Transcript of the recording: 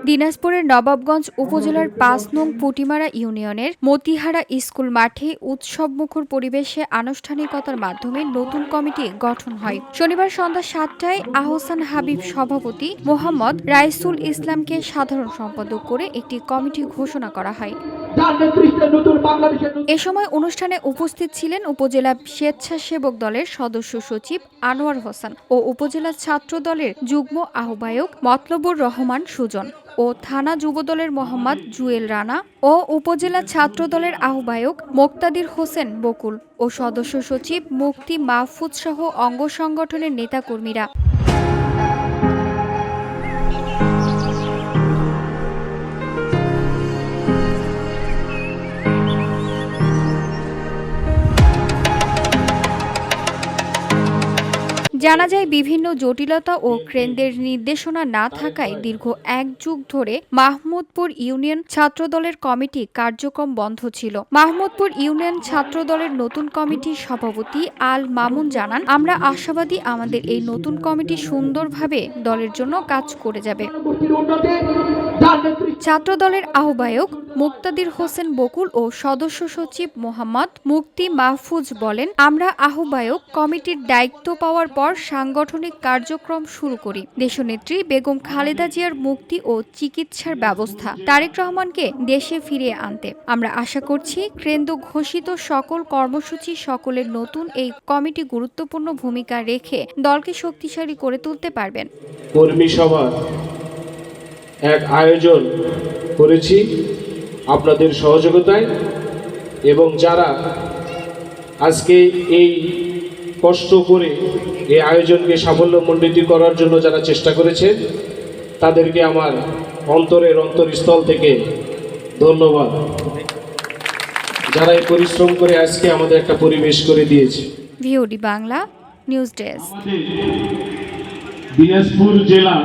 দিনাজপুরের নবাবগঞ্জ উপজেলার ৫ নং পুটিমারা ইউনিয়নের মতিহারা স্কুল মাঠে উৎসবমুখর পরিবেশে আনুষ্ঠানিকতার মাধ্যমে নতুন কমিটি গঠন হয়। শনিবার সন্ধ্যা ৭টায় আহসান হাবিব সভাপতি, মোহাম্মদ রাইসুল ইসলামকে সাধারণ সম্পাদক করে একটি কমিটি ঘোষণা করা হয়। এ সময় অনুষ্ঠানে উপস্থিত ছিলেন উপজেলা স্বেচ্ছাসেবক দলের সদস্য সচিব আনোয়ার হোসেন ও উপজেলা ছাত্র দলের যুগ্ম আহ্বায়ক মতলবুর রহমান সুজন ও থানা যুবদলের মোহাম্মদ জুয়েল রানা ও উপজেলা ছাত্র দলের আহ্বায়ক মোক্তাদির হোসেন বকুল ও সদস্য সচিব মুফতি মাহফুজ সহ অঙ্গ সংগঠনের নেতাকর্মীরা। জানা যায়, বিভিন্ন জটিলতা ও কেন্দ্রের নির্দেশনা না থাকায় দীর্ঘ ১ যুগ ধরে মাহমুদপুর ইউনিয়ন ছাত্রদলের কমিটি কার্যক্রম বন্ধ ছিল। মাহমুদপুর ইউনিয়ন ছাত্রদলের নতুন কমিটির সভাপতি আল মামুন জানান, আমরা আশাবাদী আমাদের এই নতুন কমিটি সুন্দরভাবে দলের জন্য কাজ করে যাবে। ছাত্রদলের আহ্বায়ক মুক্তাদির হোসেন বকুল ও সদস্য সচিব মোহাম্মদ মুফতি মাহফুজ বলেন, আমরা আহ্বায়ক কমিটির দায়িত্ব পাওয়ার পর সাংগঠনিক কার্যক্রম শুরু করি। দেশনেত্রী বেগম খালেদা জিয়ার মুক্তি ও চিকিৎসার ব্যবস্থা, তারেক রহমানকে দেশে ফিরিয়ে আনতে। আমরা আশা করছি কেন্দ্র ঘোষিত সকল কর্মসূচি সকলের নতুন এই কমিটি গুরুত্বপূর্ণ ভূমিকা রেখে দলকে শক্তিশালী করে তুলতে পারবেন। কর্মী সভা এক আয়োজন করেছি আপনাদের সহযোগিতায়, এবং যারা আজকে এই কষ্ট করে এই আয়োজনকে সাফল্যমণ্ডিত করার জন্য যারা চেষ্টা করেছেন, তাদেরকে আমার অন্তরের অন্তরস্থল থেকে ধন্যবাদ। যারা এই পরিশ্রম করে আজকে আমাদের একটা পরিবেশ করে দিয়েছে। VOD Bangla news desk. Dinajpur জেলা